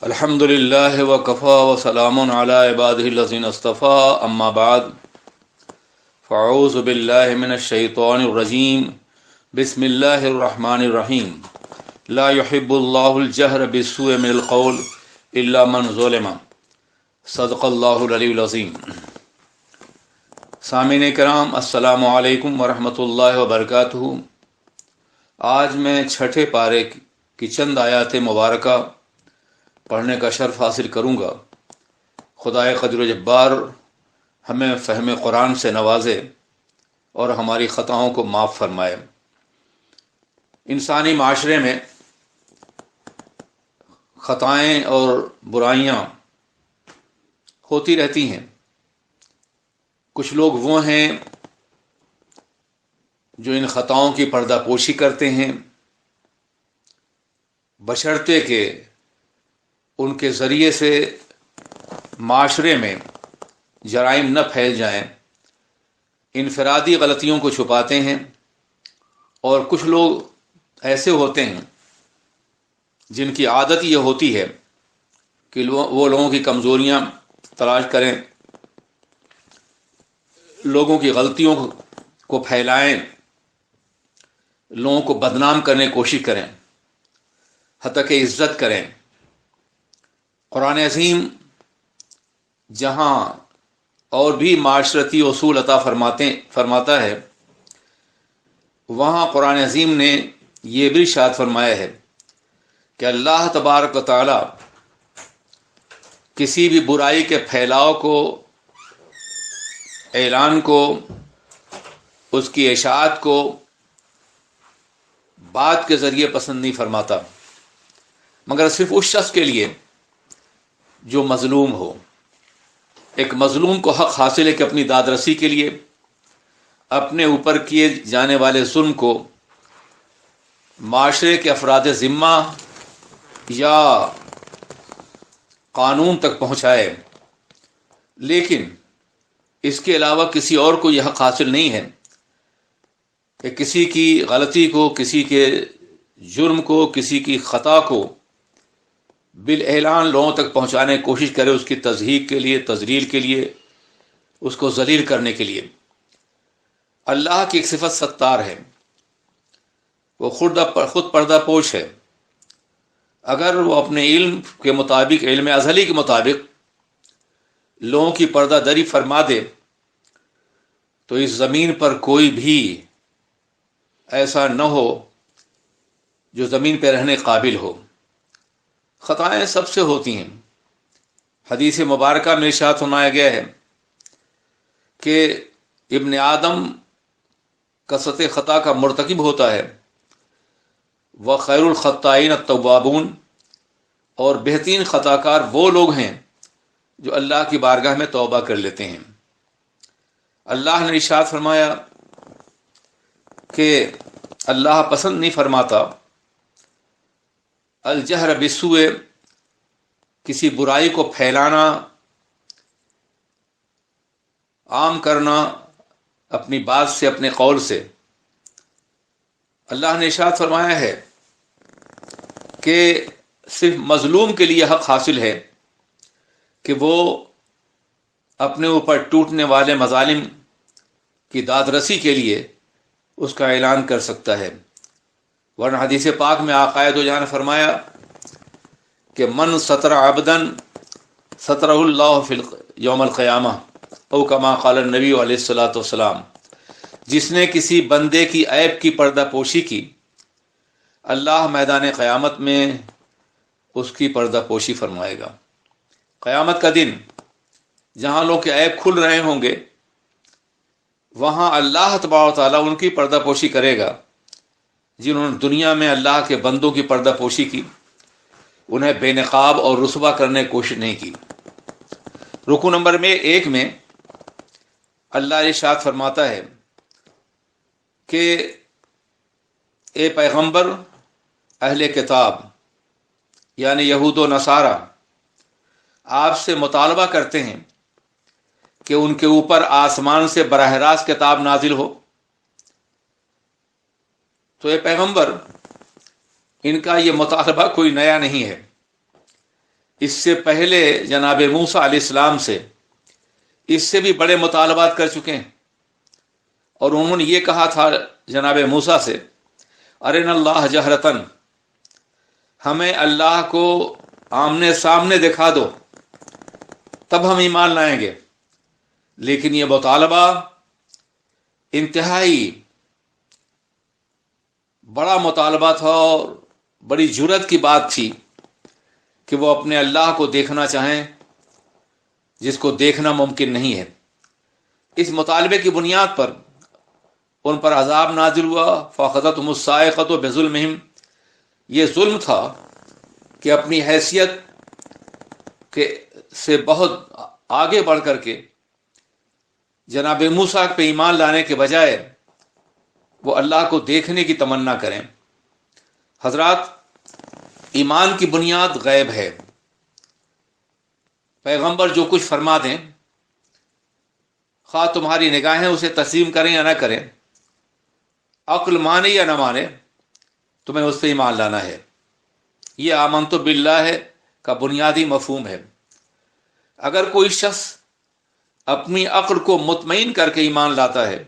الحمد للہ وکفا وسلام علی عبادہ الذین اصطفیٰ اما بعد فاعوذ باللہ من الشیطان الرجیم بسم اللہ الرحمن الرحیم لا يحب اللہ الجہر بالسوء من القول الا من ظلم صدق اللہ العلی العظیم۔ سامعین کرام، السلام علیکم ورحمۃ اللہ وبرکاتہ۔ آج میں چھٹے پارے کی چند آیات مبارکہ پڑھنے کا شرف حاصل کروں گا۔ خدائے قدر و جبار ہمیں فہم قرآن سے نوازے اور ہماری خطاؤں کو معاف فرمائے۔ انسانی معاشرے میں خطائیں اور برائیاں ہوتی رہتی ہیں۔ کچھ لوگ وہ ہیں جو ان خطاؤں کی پردہ پوشی کرتے ہیں، بشرطے کہ ان کے ذریعے سے معاشرے میں جرائم نہ پھیل جائیں۔ انفرادی غلطیوں کو چھپاتے ہیں، اور کچھ لوگ ایسے ہوتے ہیں جن کی عادت یہ ہوتی ہے کہ وہ لوگوں کی کمزوریاں تلاش کریں، لوگوں کی غلطیوں کو پھیلائیں، لوگوں کو بدنام کرنے کی کوشش کریں، حتیٰ کہ عزت کریں۔ قرآن عظیم جہاں اور بھی معاشرتی اصول عطا فرماتا ہے، وہاں قرآن عظیم نے یہ بھی ارشاد فرمایا ہے کہ اللہ تبارک و تعالی کسی بھی برائی کے پھیلاؤ کو، اعلان کو، اس کی اشاعت کو بات کے ذریعے پسند نہیں فرماتا، مگر صرف اس شخص کے لیے جو مظلوم ہو۔ ایک مظلوم کو حق حاصل ہے کہ اپنی داد رسی کے لیے اپنے اوپر کیے جانے والے ظلم کو معاشرے کے افراد ذمہ یا قانون تک پہنچائے، لیکن اس کے علاوہ کسی اور کو یہ حق حاصل نہیں ہے کہ کسی کی غلطی کو، کسی کے جرم کو، کسی کی خطا کو بالاعلان لوگوں تک پہنچانے کی کوشش کرے، اس کی تضحیق کے لیے، تذلیل کے لیے، اس کو ذلیل کرنے کے لیے۔ اللہ کی ایک صفت ستار ہے، وہ خود پردہ پوش ہے۔ اگر وہ اپنے علم کے مطابق، علم ازلی کے مطابق لوگوں کی پردہ دری فرما دے تو اس زمین پر کوئی بھی ایسا نہ ہو جو زمین پہ رہنے قابل ہو۔ خطائیں سب سے ہوتی ہیں۔ حدیث مبارکہ میں ارشاد فرمایا گیا ہے کہ ابن آدم کثرت خطا کا مرتکب ہوتا ہے، وخیر الخطائین التوابون، اور بہترین خطا کار وہ لوگ ہیں جو اللہ کی بارگاہ میں توبہ کر لیتے ہیں۔ اللہ نے ارشاد فرمایا کہ اللہ پسند نہیں فرماتا الجہر بالسوء، کسی برائی کو پھیلانا، عام کرنا اپنی بات سے، اپنے قول سے۔ اللہ نے ارشاد فرمایا ہے کہ صرف مظلوم کے لیے حق حاصل ہے کہ وہ اپنے اوپر ٹوٹنے والے مظالم کی داد رسی کے لیے اس کا اعلان کر سکتا ہے، ورنہ حدیث پاک میں آقا دو جہاں نے فرمایا کہ من ستر عبدن سترہ اللہ فی یوم القیامہ، او کما قال النبی علیہ الصلوۃ والسلام، جس نے کسی بندے کی عیب کی پردہ پوشی کی، اللہ میدان قیامت میں اس کی پردہ پوشی فرمائے گا۔ قیامت کا دن جہاں لوگ کے عیب کھل رہے ہوں گے، وہاں اللہ تبارک و تعالیٰ ان کی پردہ پوشی کرے گا جنہوں نے دنیا میں اللہ کے بندوں کی پردہ پوشی کی، انہیں بے نقاب اور رسوا کرنے کی کوشش نہیں کی۔ رکوع نمبر 1 میں اللہ ارشاد فرماتا ہے کہ اے پیغمبر، اہل کتاب یعنی یہود و نصارہ آپ سے مطالبہ کرتے ہیں کہ ان کے اوپر آسمان سے براہ راست کتاب نازل ہو، تو اے پیغمبر، ان کا یہ مطالبہ کوئی نیا نہیں ہے۔ اس سے پہلے جناب موسیٰ علیہ السلام سے اس سے بھی بڑے مطالبات کر چکے ہیں، اور انہوں نے یہ کہا تھا جناب موسیٰ سے، ارنا اللہ جہرتن، ہمیں اللہ کو آمنے سامنے دکھا دو تب ہم ایمان لائیں گے۔ لیکن یہ مطالبہ انتہائی بڑا مطالبہ تھا اور بڑی جرأت کی بات تھی کہ وہ اپنے اللہ کو دیکھنا چاہیں جس کو دیکھنا ممکن نہیں ہے۔ اس مطالبے کی بنیاد پر ان پر عذاب نازل ہوا، فَأَخَذَتْهُمُ الصَّاعِقَةُ بِظُلْمِهِمْ۔ یہ ظلم تھا کہ اپنی حیثیت کے سے بہت آگے بڑھ کر کے جناب موسیٰ پہ ایمان لانے کے بجائے وہ اللہ کو دیکھنے کی تمنا کریں۔ حضرات، ایمان کی بنیاد غیب ہے۔ پیغمبر جو کچھ فرما دیں، خواہ تمہاری نگاہیں اسے تسلیم کریں یا نہ کریں، عقل مانے یا نہ مانے، تمہیں اس پہ ایمان لانا ہے۔ یہ آمنت باللہ کا بنیادی مفہوم ہے۔ اگر کوئی شخص اپنی عقل کو مطمئن کر کے ایمان لاتا ہے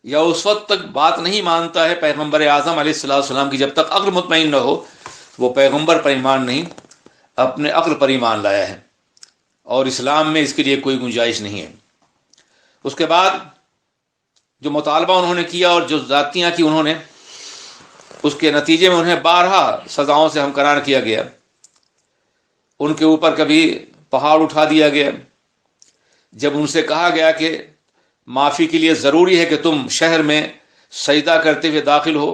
یا اس وقت تک بات نہیں مانتا ہے پیغمبر اعظم علیہ السلام کی، جب تک عقل مطمئن نہ ہو وہ پیغمبر پر ایمان نہیں، اپنے عقل پر ایمان لایا ہے، اور اسلام میں اس کے لیے کوئی گنجائش نہیں ہے۔ اس کے بعد جو مطالبہ انہوں نے کیا اور جو زیادتیاں کی انہوں نے، اس کے نتیجے میں انہیں بارہا سزاؤں سے ہمکنار کیا گیا۔ ان کے اوپر کبھی پہاڑ اٹھا دیا گیا، جب ان سے کہا گیا کہ معافی کے لیے ضروری ہے کہ تم شہر میں سجدہ کرتے ہوئے داخل ہو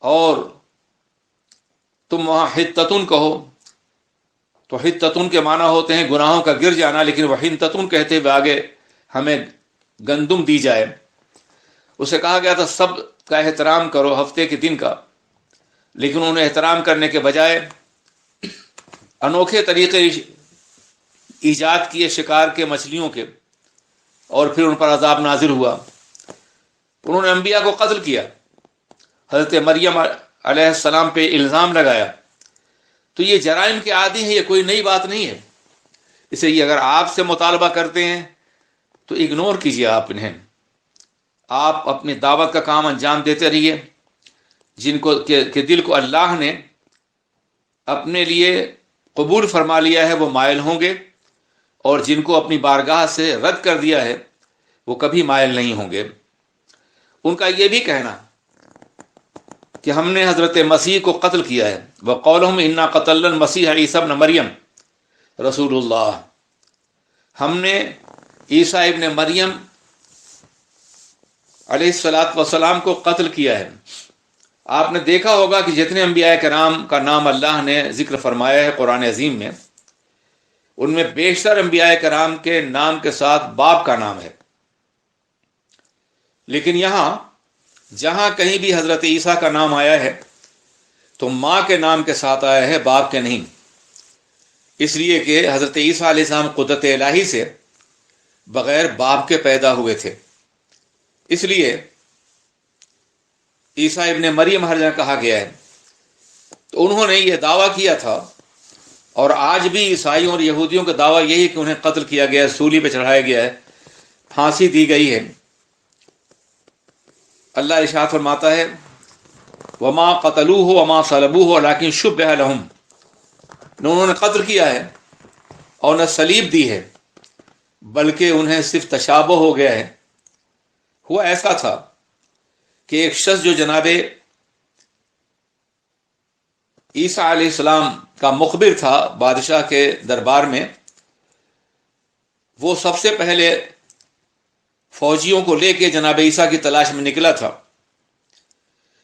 اور تم وہاں حتتن کہو، تو حتتن کے معنی ہوتے ہیں گناہوں کا گر جانا، لیکن وہ حنتتن کہتے ہوئے آگے ہمیں گندم دی جائے۔ اسے کہا گیا تھا سب کا احترام کرو ہفتے کے دن کا، لیکن انہوں نے احترام کرنے کے بجائے انوکھے طریقے ایجاد کیے شکار کے، مچھلیوں کے، اور پھر ان پر عذاب نازل ہوا۔ انہوں نے انبیاء کو قتل کیا، حضرت مریم علیہ السلام پہ الزام لگایا۔ تو یہ جرائم کے عادی ہیں، یہ کوئی نئی بات نہیں ہے۔ اسے یہ اگر آپ سے مطالبہ کرتے ہیں تو اگنور کیجیے آپ انہیں، آپ اپنی دعوت کا کام انجام دیتے رہیے۔ جن کو کہ دل کو اللہ نے اپنے لیے قبول فرما لیا ہے وہ مائل ہوں گے، اور جن کو اپنی بارگاہ سے رد کر دیا ہے وہ کبھی مائل نہیں ہوں گے۔ ان کا یہ بھی کہنا کہ ہم نے حضرت مسیح کو قتل کیا ہے، وَقَوْلُهُمْ إِنَّا قَتَلْنَا الْمَسِيحَ عِيسَى ابْنَ مریم رسول اللہ، ہم نے عیسیٰ ابن مریم علیہ السلام کو قتل کیا ہے۔ آپ نے دیکھا ہوگا کہ جتنے انبیاء کرام کا نام اللہ نے ذکر فرمایا ہے قرآن عظیم میں، ان میں بیشتر انبیاء کرام کے نام کے ساتھ باپ کا نام ہے، لیکن یہاں جہاں کہیں بھی حضرت عیسیٰ کا نام آیا ہے تو ماں کے نام کے ساتھ آیا ہے، باپ کے نہیں، اس لیے کہ حضرت عیسیٰ علیہ السلام قدرت الہی سے بغیر باپ کے پیدا ہوئے تھے۔ اس لیے عیسیٰ ابن مریم ہر جگہ کہا گیا ہے۔ تو انہوں نے یہ دعویٰ کیا تھا، اور آج بھی عیسائیوں اور یہودیوں کا دعویٰ یہی کہ انہیں قتل کیا گیا ہے، سولی پہ چڑھایا گیا ہے، پھانسی دی گئی ہے۔ اللہ ارشاد فرماتا ہے وَمَا قَتَلُوهُ وَمَا صَلَبُوهُ وَلَٰكِن شُبِّهَ لَهُمْ، نہ انہوں نے قتل کیا ہے اور نہ صلیب دی ہے، بلکہ انہیں صرف تشابہ ہو گیا ہے۔ ہوا ایسا تھا کہ ایک شخص جو جناب عیسیٰ علیہ السلام کا مخبر تھا بادشاہ کے دربار میں، وہ سب سے پہلے فوجیوں کو لے کے جناب عیسیٰ کی تلاش میں نکلا تھا۔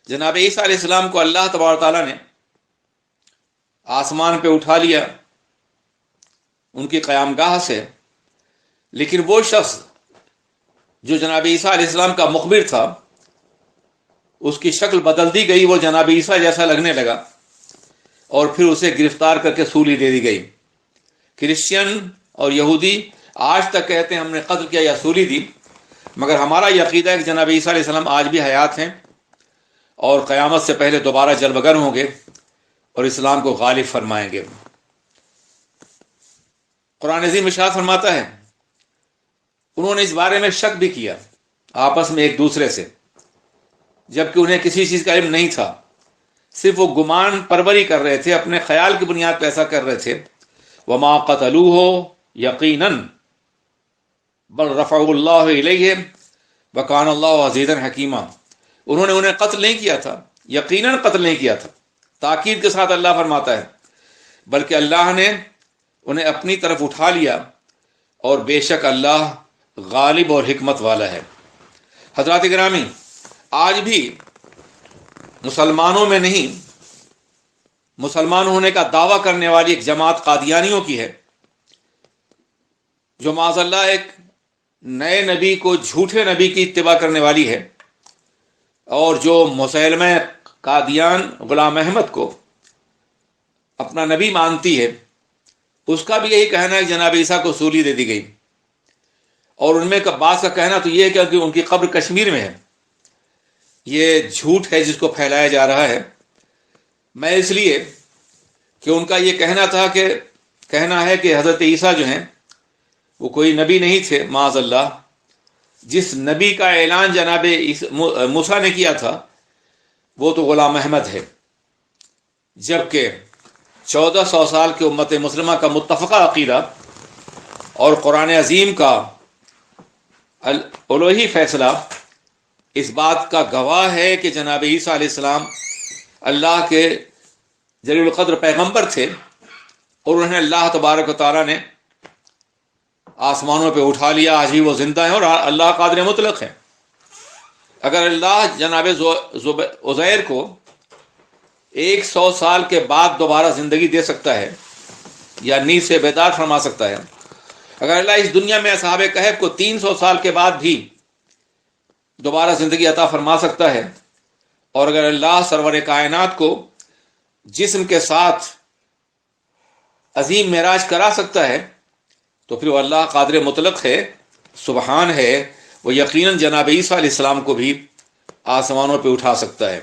جناب عیسیٰ علیہ السلام کو اللہ تبارک تعالیٰ نے آسمان پہ اٹھا لیا ان کی قیام گاہ سے، لیکن وہ شخص جو جناب عیسیٰ علیہ السلام کا مخبر تھا اس کی شکل بدل دی گئی، وہ جناب عیسیٰ جیسا لگنے لگا، اور پھر اسے گرفتار کر کے سولی دے دی گئی۔ کرسچین اور یہودی آج تک کہتے ہیں ہم نے قتل کیا یا سولی دی، مگر ہمارا یہ عقیدہ ہے کہ جناب عیسیٰ علیہ السلام آج بھی حیات ہیں اور قیامت سے پہلے دوبارہ جلوگر ہوں گے، اور اسلام کو غالب فرمائیں گے۔ قرآن عظیم ارشاد فرماتا ہے انہوں نے اس بارے میں شک بھی کیا آپس میں ایک دوسرے سے، جبکہ انہیں کسی چیز کا علم نہیں تھا، صرف وہ گمان پروری کر رہے تھے، اپنے خیال کی بنیاد پہ ایسا کر رہے تھے۔ وما قتلوه یقیناً بل رفعه اللہ الیہ وکان اللہ عزیزا حکیما، انہوں نے انہیں قتل نہیں کیا تھا، یقیناً قتل نہیں کیا تھا، تاکید کے ساتھ اللہ فرماتا ہے، بلکہ اللہ نے انہیں اپنی طرف اٹھا لیا، اور بے شک اللہ غالب اور حکمت والا ہے۔ حضرات گرامی، آج بھی مسلمانوں میں نہیں، مسلمان ہونے کا دعویٰ کرنے والی ایک جماعت قادیانیوں کی ہے، جو معاذ اللہ ایک نئے نبی کو جھوٹے نبی کی اتباع کرنے والی ہے، اور جو مسیلمہ قادیان غلام احمد کو اپنا نبی مانتی ہے، اس کا بھی یہی کہنا ہے کہ جناب عیسیٰ کو سولی دے دی گئی، اور ان میں بعض کا کہنا تو یہ ہے کہ ان کی قبر کشمیر میں ہے۔ یہ جھوٹ ہے جس کو پھیلایا جا رہا ہے، میں اس لیے کہ ان کا یہ کہنا ہے کہ حضرت عیسیٰ جو ہیں وہ کوئی نبی نہیں تھے، معاذ اللہ۔ جس نبی کا اعلان جناب موسیٰ نے کیا تھا وہ تو غلام احمد ہے، جبکہ 1400 سال کی امت مسلمہ کا متفقہ عقیدہ اور قرآن عظیم کا الوہی فیصلہ اس بات کا گواہ ہے کہ جناب عیسیٰ علیہ السلام اللہ کے جلیل القدر پیغمبر تھے، اور انہیں اللہ تبارک و تعالیٰ نے آسمانوں پہ اٹھا لیا، آج بھی وہ زندہ ہیں اور اللہ قادر مطلق ہے۔ اگر اللہ جناب عزیر کو 100 سال کے بعد دوبارہ زندگی دے سکتا ہے یا نیند سے بیدار فرما سکتا ہے، اگر اللہ اس دنیا میں اصحاب کہف کو 300 سال کے بعد بھی دوبارہ زندگی عطا فرما سکتا ہے، اور اگر اللہ سرور کائنات کو جسم کے ساتھ عظیم معراج کرا سکتا ہے، تو پھر وہ اللہ قادر مطلق ہے، سبحان ہے، وہ یقیناً جناب عیسیٰ علیہ السلام کو بھی آسمانوں پہ اٹھا سکتا ہے۔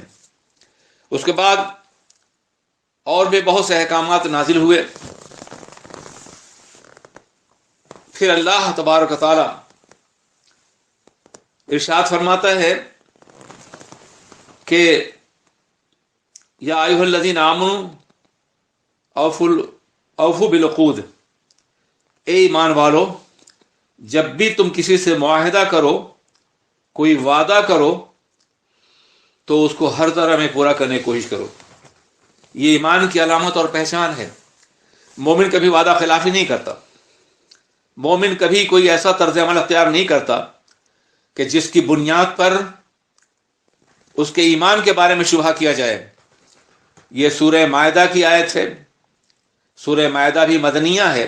اس کے بعد اور بھی بہت سے احکامات نازل ہوئے۔ پھر اللہ تبارک و تعالی ارشاد فرماتا ہے کہ یا ایھا الذین آمنوا اوفوا بالعقود، اے ایمان والو، جب بھی تم کسی سے معاہدہ کرو، کوئی وعدہ کرو، تو اس کو ہر طرح میں پورا کرنے کی کوشش کرو۔ یہ ایمان کی علامت اور پہچان ہے۔ مومن کبھی وعدہ خلافی نہیں کرتا، مومن کبھی کوئی ایسا طرز عمل اختیار نہیں کرتا کہ جس کی بنیاد پر اس کے ایمان کے بارے میں شبہ کیا جائے۔ یہ سورہ مائدہ کی آیت ہے، سورہ مائدہ بھی مدنیہ ہے،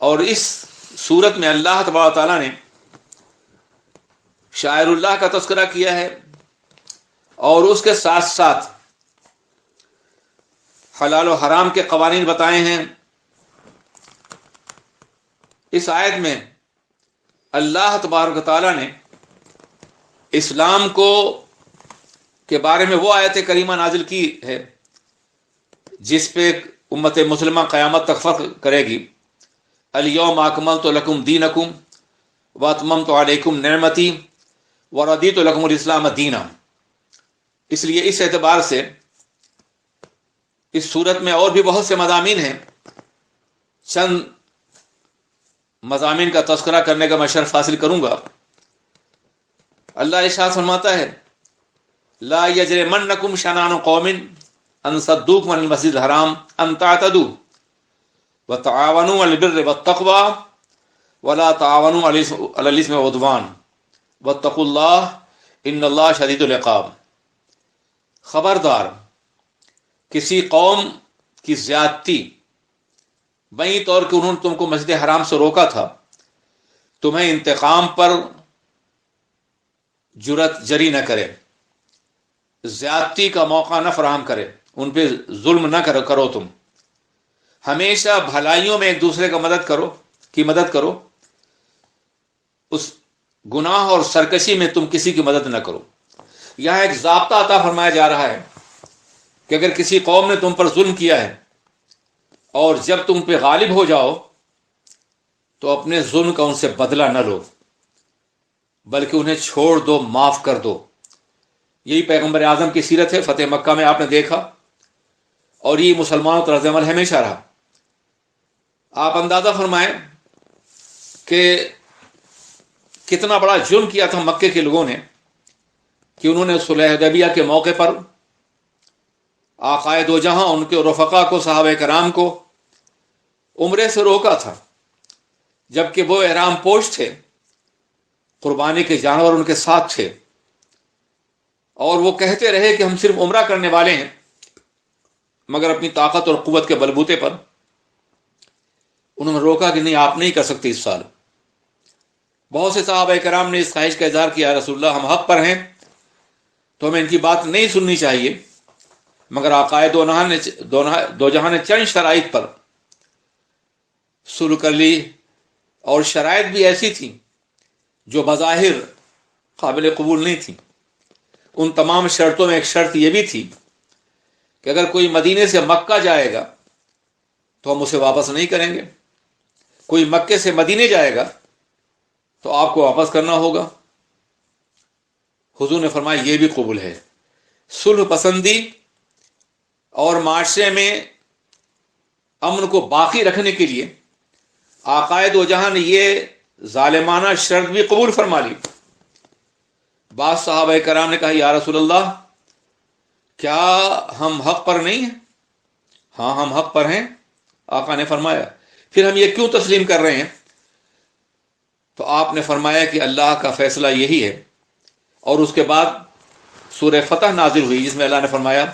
اور اس سورت میں اللہ تبارک و تعالیٰ نے شاعر اللہ کا تذکرہ کیا ہے، اور اس کے ساتھ ساتھ حلال و حرام کے قوانین بتائے ہیں۔ اس آیت میں اللہ تبارک و تعالیٰ نے اسلام کے بارے میں وہ آیت کریمہ نازل کی ہے جس پہ امت مسلمہ قیامت تک فخر کرے گی۔ الیوم اکملت لکم دینکم واتممت علیکم نعمتی ورضیت لکم الاسلام دینا۔ اس لیے اس اعتبار سے اس صورت میں اور بھی بہت سے مضامین ہیں، چند مضامین کا تذکرہ کرنے کا میں شرف حاصل کروں گا۔ اللہ ارشاد فرماتا ہے لا یجرمنکم شنآن قوم ان صدوکم عن المسجد الحرام ان تعتدوا وتعاونوا علی البر والتقوی ولا تعاونوا علی الاثم والعدوان واتقوا اللہ ان اللہ شدید العقاب۔ خبردار، کسی قوم کی زیادتی بئی طور کہ انہوں نے تم کو مسجد حرام سے روکا تھا، تمہیں انتقام پر جرأت جری نہ کرے، زیادتی کا موقع نہ فراہم کرے، ان پہ ظلم نہ کرو، تم ہمیشہ بھلائیوں میں ایک دوسرے کی مدد کرو، اس گناہ اور سرکشی میں تم کسی کی مدد نہ کرو۔ یہاں ایک ضابطہ عطا فرمایا جا رہا ہے کہ اگر کسی قوم نے تم پر ظلم کیا ہے اور جب تم پہ غالب ہو جاؤ تو اپنے ظلم کا ان سے بدلہ نہ لو، بلکہ انہیں چھوڑ دو، معاف کر دو۔ یہی پیغمبر اعظم کی سیرت ہے۔ فتح مکہ میں آپ نے دیکھا، اور یہ مسلمانوں کا طرز عمل ہمیشہ رہا۔ آپ اندازہ فرمائیں کہ کتنا بڑا جرم کیا تھا مکے کے لوگوں نے کہ انہوں نے صلح حدیبیہ کے موقع پر آقائے دو جہاں، ان کے رفقا کو، صحابہ کرام کو عمرے سے روکا تھا، جبکہ وہ احرام پوش تھے، قربانی کے جانور ان کے ساتھ تھے، اور وہ کہتے رہے کہ ہم صرف عمرہ کرنے والے ہیں، مگر اپنی طاقت اور قوت کے بلبوتے پر انہوں نے روکا کہ نہیں، آپ نہیں کر سکتے اس سال۔ بہت سے صحابہ کرام نے اس خواہش کا اظہار کیا، رسول اللہ ہم حق پر ہیں تو ہمیں ان کی بات نہیں سننی چاہیے، مگر آقائے دو جہاں نے چند شرائط پر صلح کر لی، اور شرائط بھی ایسی تھیں جو بظاہر قابل قبول نہیں تھیں۔ ان تمام شرطوں میں ایک شرط یہ بھی تھی کہ اگر کوئی مدینے سے مکہ جائے گا تو ہم اسے واپس نہیں کریں گے، کوئی مکے سے مدینے جائے گا تو آپ کو واپس کرنا ہوگا۔ حضور نے فرمایا یہ بھی قبول ہے۔ صلح پسندی اور معاشرے میں امن کو باقی رکھنے کے لیے آقائے دو جہاں نے یہ ظالمانہ شرط بھی قبول فرما لی۔ بعض صحابہ کرام نے کہا یا رسول اللہ کیا ہم حق پر نہیں ہیں؟ ہاں ہم حق پر ہیں۔ آقا نے فرمایا پھر ہم یہ کیوں تسلیم کر رہے ہیں؟ تو آپ نے فرمایا کہ اللہ کا فیصلہ یہی ہے، اور اس کے بعد سورہ فتح نازل ہوئی جس میں اللہ نے فرمایا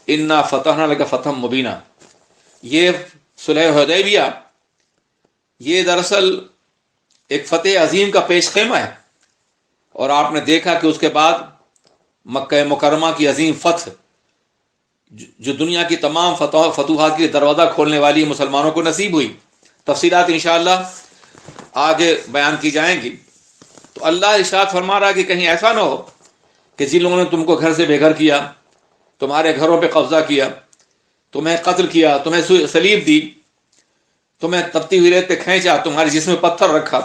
انا فتحنا لک فتحا مبینا۔ یہ صلح حدیبیہ یہ دراصل ایک فتح عظیم کا پیش خیمہ ہے، اور آپ نے دیکھا کہ اس کے بعد مکہ مکرمہ کی عظیم فتح جو دنیا کی تمام فتوحات کی دروازہ کھولنے والی مسلمانوں کو نصیب ہوئی۔ تفصیلات انشاءاللہ آگے بیان کی جائیں گی۔ تو اللہ ارشاد فرما رہا کہ کہیں ایسا نہ ہو کہ جن لوگوں نے تم کو گھر سے بے گھر کیا، تمہارے گھروں پہ قبضہ کیا، تمہیں قتل کیا، تمہیں صلیب دی، تمہیں تپتی ہوئی ریت پہ کھینچا، تمہارے جسم میں پتھر رکھا،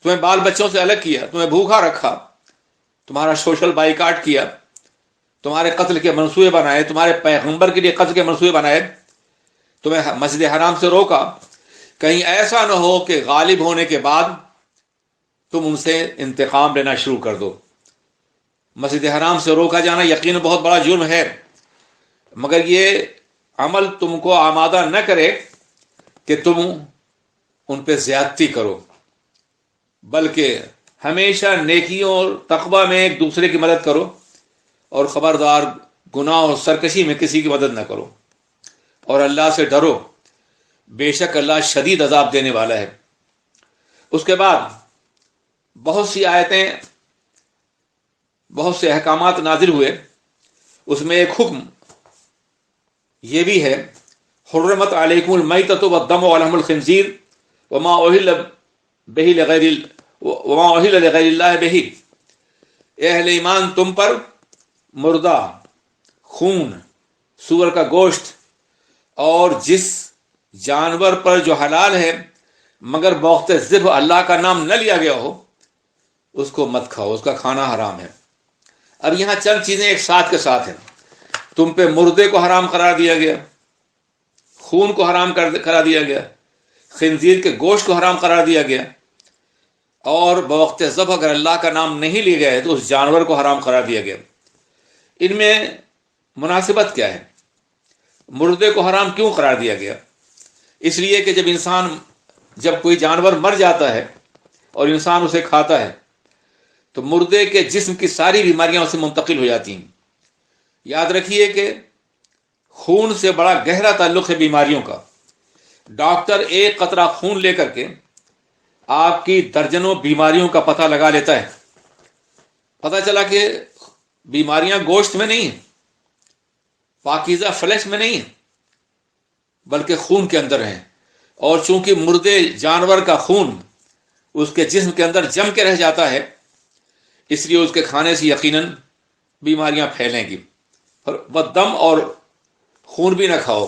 تمہیں بال بچوں سے الگ کیا، تمہیں بھوکا رکھا، تمہارا سوشل بائیکاٹ کیا، تمہارے قتل کے منصوبے بنائے، تمہارے پیغمبر کے لیے قتل کے منصوبے بنائے، تمہیں مسجد حرام سے روکا، کہیں ایسا نہ ہو کہ غالب ہونے کے بعد تم ان سے انتقام لینا شروع کر دو۔ مسجد حرام سے روکا جانا یقیناً بہت بڑا جرم ہے، مگر یہ عمل تم کو آمادہ نہ کرے کہ تم ان پہ زیادتی کرو، بلکہ ہمیشہ نیکیوں اور تقوی میں ایک دوسرے کی مدد کرو، اور خبردار گناہ اور سرکشی میں کسی کی مدد نہ کرو، اور اللہ سے ڈرو، بے شک اللہ شدید عذاب دینے والا ہے۔ اس کے بعد بہت سی آیتیں، بہت سے احکامات نازل ہوئے، اس میں ایک حکم یہ بھی ہے حرمت علیکم المیتۃ والدم ولحم الخنزیر وما اہل لغیر اللہ بہ۔ اے اہل ایمان تم پر مردہ، خون، سور کا گوشت، اور جس جانور پر جو حلال ہے مگر بوقت ذبح اللہ کا نام نہ لیا گیا ہو اس کو مت کھاؤ، اس کا کھانا حرام ہے۔ اب یہاں چند چیزیں ایک ساتھ کے ساتھ ہیں۔ تم پہ مردے کو حرام قرار دیا گیا، خون کو حرام قرار دیا گیا، خنزیر کے گوشت کو حرام قرار دیا گیا، اور بوقت ذبح اگر اللہ کا نام نہیں لیا گیا ہے تو اس جانور کو حرام قرار دیا گیا۔ ان میں مناسبت کیا ہے؟ مردے کو حرام کیوں قرار دیا گیا؟ اس لیے کہ جب کوئی جانور مر جاتا ہے اور انسان اسے کھاتا ہے تو مردے کے جسم کی ساری بیماریاں اسے منتقل ہو جاتی ہیں۔ یاد رکھیے کہ خون سے بڑا گہرا تعلق ہے بیماریوں کا۔ ڈاکٹر ایک قطرہ خون لے کر کے آپ کی درجنوں بیماریوں کا پتہ لگا لیتا ہے۔ پتہ چلا کہ بیماریاں گوشت میں نہیں ہیں، پاکیزہ فلیش میں نہیں ہیں، بلکہ خون کے اندر ہیں، اور چونکہ مردے جانور کا خون اس کے جسم کے اندر جم کے رہ جاتا ہے اس لیے اس کے کھانے سے یقیناً بیماریاں پھیلیں گی۔ والدم اور خون بھی نہ کھاؤ،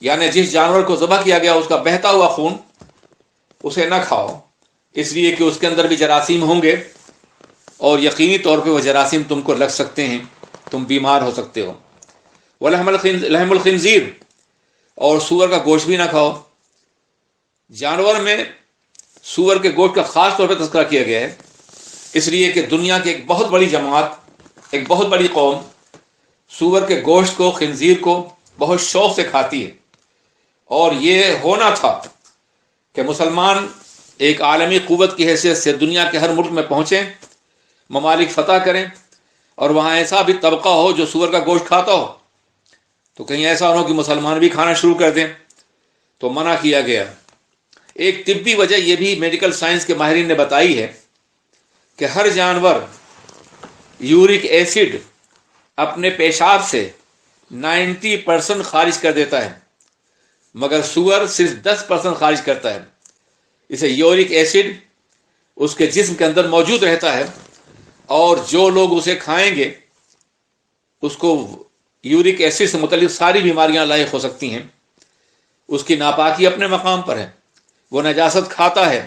یعنی جس جانور کو ذبح کیا گیا اس کا بہتا ہوا خون اسے نہ کھاؤ، اس لیے کہ اس کے اندر بھی جراثیم ہوں گے اور یقینی طور پہ وہ جراثیم تم کو لگ سکتے ہیں، تم بیمار ہو سکتے ہو۔ لحم الخنزیر، اور سور کا گوشت بھی نہ کھاؤ۔ جانور میں سور کے گوشت کا خاص طور پہ تذکرہ کیا گیا ہے، اس لیے کہ دنیا کی ایک بہت بڑی جماعت، ایک بہت بڑی قوم سور کے گوشت کو، خنزیر کو بہت شوق سے کھاتی ہے، اور یہ ہونا تھا کہ مسلمان ایک عالمی قوت کی حیثیت سے دنیا کے ہر ملک میں پہنچیں، ممالک فتح کریں، اور وہاں ایسا بھی طبقہ ہو جو سور کا گوشت کھاتا ہو، تو کہیں ایسا نہ ہو کہ مسلمان بھی کھانا شروع کر دیں، تو منع کیا گیا۔ ایک طبی وجہ یہ بھی میڈیکل سائنس کے ماہرین نے بتائی ہے کہ ہر جانور یورک ایسڈ اپنے پیشاب سے 90% خارج کر دیتا ہے، مگر سور صرف 10% خارج کرتا ہے۔ اسے یورک ایسڈ اس کے جسم کے اندر موجود رہتا ہے، اور جو لوگ اسے کھائیں گے اس کو یورک ایسڈ سے متعلق ساری بیماریاں لاحق ہو سکتی ہیں۔ اس کی ناپاکی اپنے مقام پر ہے، وہ نجاست کھاتا ہے،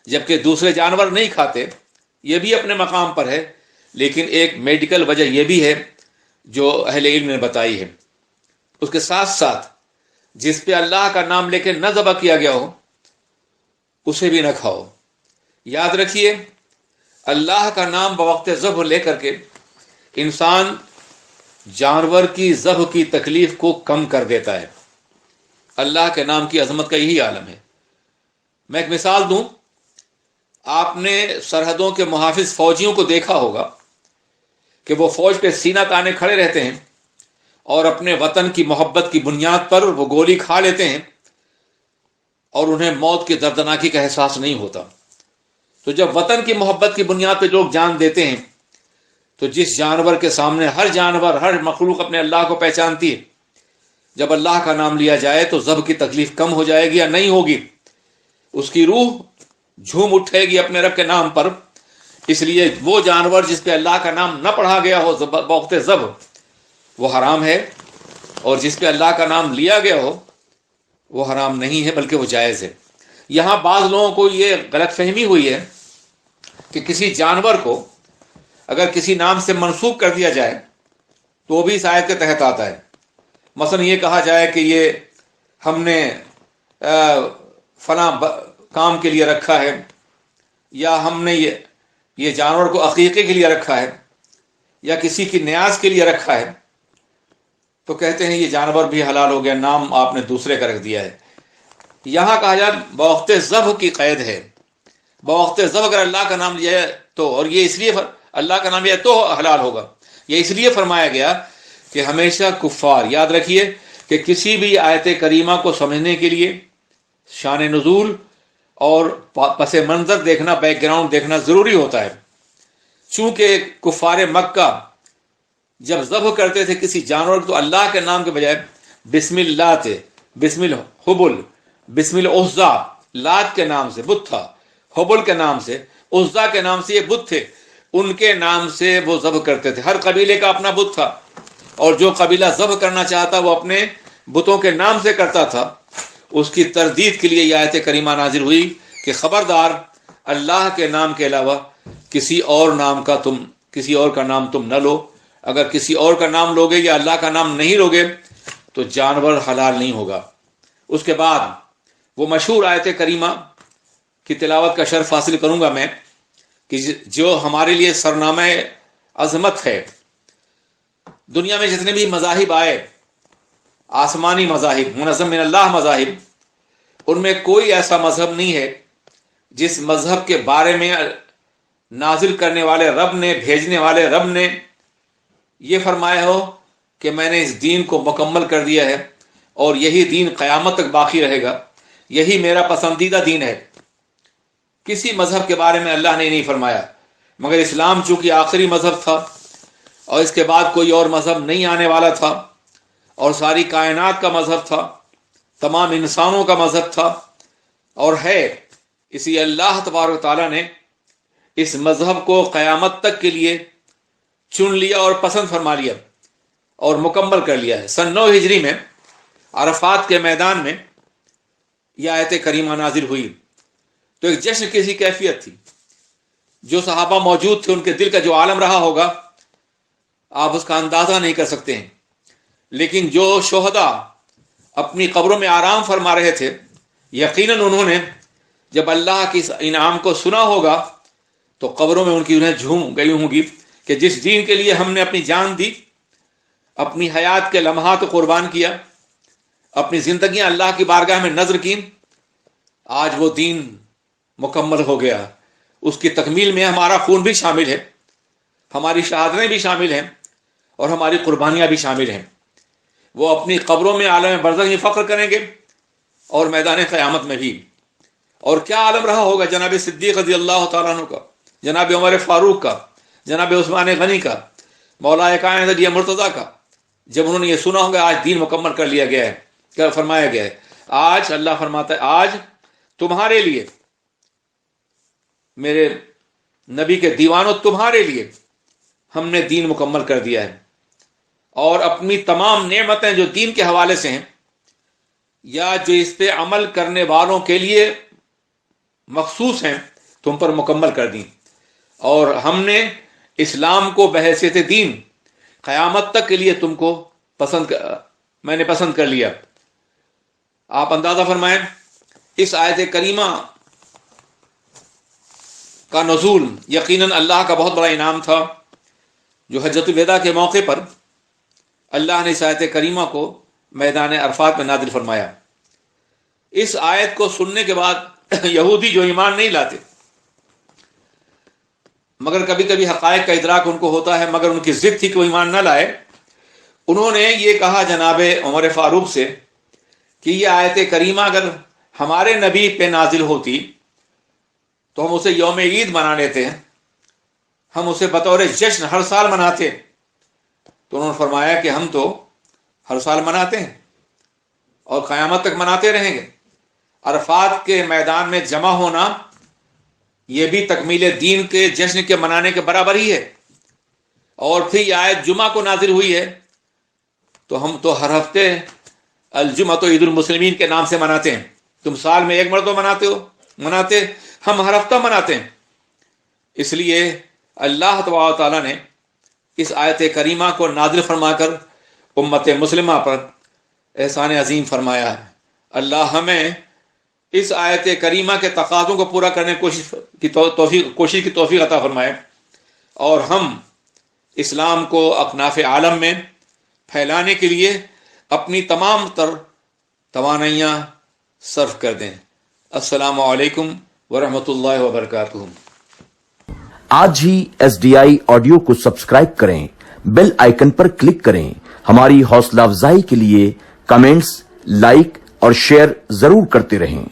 جبکہ دوسرے جانور نہیں کھاتے، یہ بھی اپنے مقام پر ہے، لیکن ایک میڈیکل وجہ یہ بھی ہے جو اہل علم نے بتائی ہے۔ اس کے ساتھ ساتھ جس پہ اللہ کا نام لے کے نہ ذبح کیا گیا ہو اسے بھی نہ کھاؤ۔ یاد رکھیے، اللہ کا نام بوقت ذبح لے کر کے انسان جانور کی ذبح کی تکلیف کو کم کر دیتا ہے۔ اللہ کے نام کی عظمت کا یہی عالم ہے۔ میں ایک مثال دوں، آپ نے سرحدوں کے محافظ فوجیوں کو دیکھا ہوگا کہ وہ فوج پہ سینہ تانے کھڑے رہتے ہیں اور اپنے وطن کی محبت کی بنیاد پر وہ گولی کھا لیتے ہیں اور انہیں موت کی دردناکی کا احساس نہیں ہوتا۔ تو جب وطن کی محبت کی بنیاد پہ لوگ جان دیتے ہیں تو جس جانور کے سامنے ہر جانور، ہر مخلوق اپنے اللہ کو پہچانتی ہے، جب اللہ کا نام لیا جائے تو ذبح کی تکلیف کم ہو جائے گی یا نہیں ہوگی، اس کی روح جھوم اٹھے گی اپنے رب کے نام پر۔ اس لیے وہ جانور جس پہ اللہ کا نام نہ پڑھا گیا ہو بوقت ذبح وہ حرام ہے، اور جس پہ اللہ کا نام لیا گیا ہو وہ حرام نہیں ہے بلکہ وہ جائز ہے۔ یہاں بعض لوگوں کو یہ غلط فہمی ہوئی ہے کہ کسی جانور کو اگر کسی نام سے منسوب کر دیا جائے تو وہ بھی اس آیت کے تحت آتا ہے۔ مثلا یہ کہا جائے کہ یہ ہم نے فلاں کام کے لیے رکھا ہے، یا ہم نے یہ جانور کو عقیقے کے لیے رکھا ہے، یا کسی کی نیاز کے لیے رکھا ہے، تو کہتے ہیں یہ جانور بھی حلال ہو گیا، نام آپ نے دوسرے کا رکھ دیا ہے۔ یہاں کہا جائے بوقت ذبح کی قید ہے، بوقت ذبح اگر اللہ کا نام لیا جائے تو، اور یہ اس لیے اللہ کا نام لیا تو حلال ہوگا، یہ اس لیے فرمایا گیا کہ ہمیشہ کفار، یاد رکھیے کہ کسی بھی آیت کریمہ کو سمجھنے کے لیے شان نزول اور پس منظر دیکھنا، بیک گراؤنڈ دیکھنا ضروری ہوتا ہے۔ چونکہ کفار مکہ جب ذبح کرتے تھے کسی جانور کو تو اللہ کے نام کے بجائے بسم اللہ تھے، بسم الحبل، بسم العزا، لات کے نام سے بت تھا، حبل کے نام سے، عزا کے نام سے یہ بت تھے، ان کے نام سے وہ ذبح کرتے تھے۔ ہر قبیلے کا اپنا بت تھا، اور جو قبیلہ ذبح کرنا چاہتا وہ اپنے بتوں کے نام سے کرتا تھا۔ اس کی تردید کے لیے یہ آیت کریمہ نازل ہوئی کہ خبردار اللہ کے نام کے علاوہ کسی اور کا نام تم نہ لو۔ اگر کسی اور کا نام لوگے یا اللہ کا نام نہیں لوگے تو جانور حلال نہیں ہوگا۔ اس کے بعد وہ مشہور آیت کریمہ کی تلاوت کا شرف حاصل کروں گا میں، کہ جو ہمارے لیے سرنامہ عظمت ہے۔ دنیا میں جتنے بھی مذاہب آئے، آسمانی مذاہب، منظم من اللہ مذاہب، ان میں کوئی ایسا مذہب نہیں ہے جس مذہب کے بارے میں نازل کرنے والے رب نے، بھیجنے والے رب نے یہ فرمایا ہو کہ میں نے اس دین کو مکمل کر دیا ہے اور یہی دین قیامت تک باقی رہے گا، یہی میرا پسندیدہ دین ہے۔ کسی مذہب کے بارے میں اللہ نے نہیں فرمایا، مگر اسلام چونکہ آخری مذہب تھا اور اس کے بعد کوئی اور مذہب نہیں آنے والا تھا، اور ساری کائنات کا مذہب تھا، تمام انسانوں کا مذہب تھا اور ہے، اسی اللہ تبارک و تعالیٰ نے اس مذہب کو قیامت تک کے لیے چن لیا اور پسند فرما لیا، اور مکمل کر لیا ہے۔ سن 9 ہجری میں عرفات کے میدان میں یہ آیت کریمہ نازل ہوئی، تو ایک جشن کی سی کیفیت تھی۔ جو صحابہ موجود تھے ان کے دل کا جو عالم رہا ہوگا آپ اس کا اندازہ نہیں کر سکتے ہیں۔ لیکن جو شہداء اپنی قبروں میں آرام فرما رہے تھے، یقیناً انہوں نے جب اللہ کی اس انعام کو سنا ہوگا تو قبروں میں ان کی انہیں جھوم گئی ہوں گی کہ جس دین کے لیے ہم نے اپنی جان دی، اپنی حیات کے لمحات کو قربان کیا، اپنی زندگیاں اللہ کی بارگاہ میں نذر کی، آج وہ دین مکمل ہو گیا۔ اس کی تکمیل میں ہمارا خون بھی شامل ہے، ہماری شہادتیں بھی شامل ہیں اور ہماری قربانیاں بھی شامل ہیں۔ وہ اپنی قبروں میں عالم برزخ میں فخر کریں گے اور میدان قیامت میں بھی۔ اور کیا عالم رہا ہوگا جناب صدیق رضی اللہ تعالیٰ عنہ کا، جناب عمر فاروق کا، جناب عثمان غنی کا، مولا کائنات علی مرتضیٰ کا، جب انہوں نے یہ سنا ہوگا آج دین مکمل کر لیا گیا ہے، کیا فرمایا گیا ہے۔ آج اللہ فرماتا ہے آج تمہارے لیے، میرے نبی کے دیوانوں تمہارے لیے ہم نے دین مکمل کر دیا ہے، اور اپنی تمام نعمتیں جو دین کے حوالے سے ہیں یا جو اس پہ عمل کرنے والوں کے لیے مخصوص ہیں تم پر مکمل کر دیں، اور ہم نے اسلام کو بحیثیت دین قیامت تک کے لیے تم کو میں نے پسند کر لیا۔ آپ اندازہ فرمائیں اس آیت کریمہ کا نزول یقیناً اللہ کا بہت بڑا انعام تھا، جو حجۃ الوداع کے موقع پر اللہ نے اس آیت کریمہ کو میدان عرفات میں نازل فرمایا۔ اس آیت کو سننے کے بعد یہودی جو ایمان نہیں لاتے، مگر کبھی کبھی حقائق کا ادراک ان کو ہوتا ہے، مگر ان کی ضد تھی کہ وہ ایمان نہ لائے، انہوں نے یہ کہا جناب عمر فاروق سے کہ یہ آیت کریمہ اگر ہمارے نبی پہ نازل ہوتی تو ہم اسے یوم عید منا لیتے ہیں، ہم اسے بطور جشن ہر سال مناتے۔ تو انہوں نے فرمایا کہ ہم تو ہر سال مناتے ہیں اور قیامت تک مناتے رہیں گے۔ عرفات کے میدان میں جمع ہونا یہ بھی تکمیل دین کے جشن کے منانے کے برابر ہی ہے۔ اور پھر یہ آیت جمعہ کو نازل ہوئی ہے، تو ہم تو ہر ہفتے الجمعہ تو عید المسلمین کے نام سے مناتے ہیں۔ تم سال میں ایک مرتبہ مناتے، ہم ہر ہفتہ مناتے ہیں۔ اس لیے اللہ تبارک و تعالیٰ نے اس آیت کریمہ کو نازل فرما کر امت مسلمہ پر احسان عظیم فرمایا ہے۔ اللہ ہمیں اس آیت کریمہ کے تقاضوں کو پورا کرنے کی توفیق عطا فرمائے، اور ہم اسلام کو اکناف عالم میں پھیلانے کے لیے اپنی تمام تر توانائیاں صرف کر دیں۔ السلام علیکم ورحمۃ اللہ وبرکاتہ۔ آج ہی SDI آڈیو کو سبسکرائب کریں، بیل آئیکن پر کلک کریں۔ ہماری حوصلہ افزائی کے لیے کمنٹس، لائک اور شیئر ضرور کرتے رہیں۔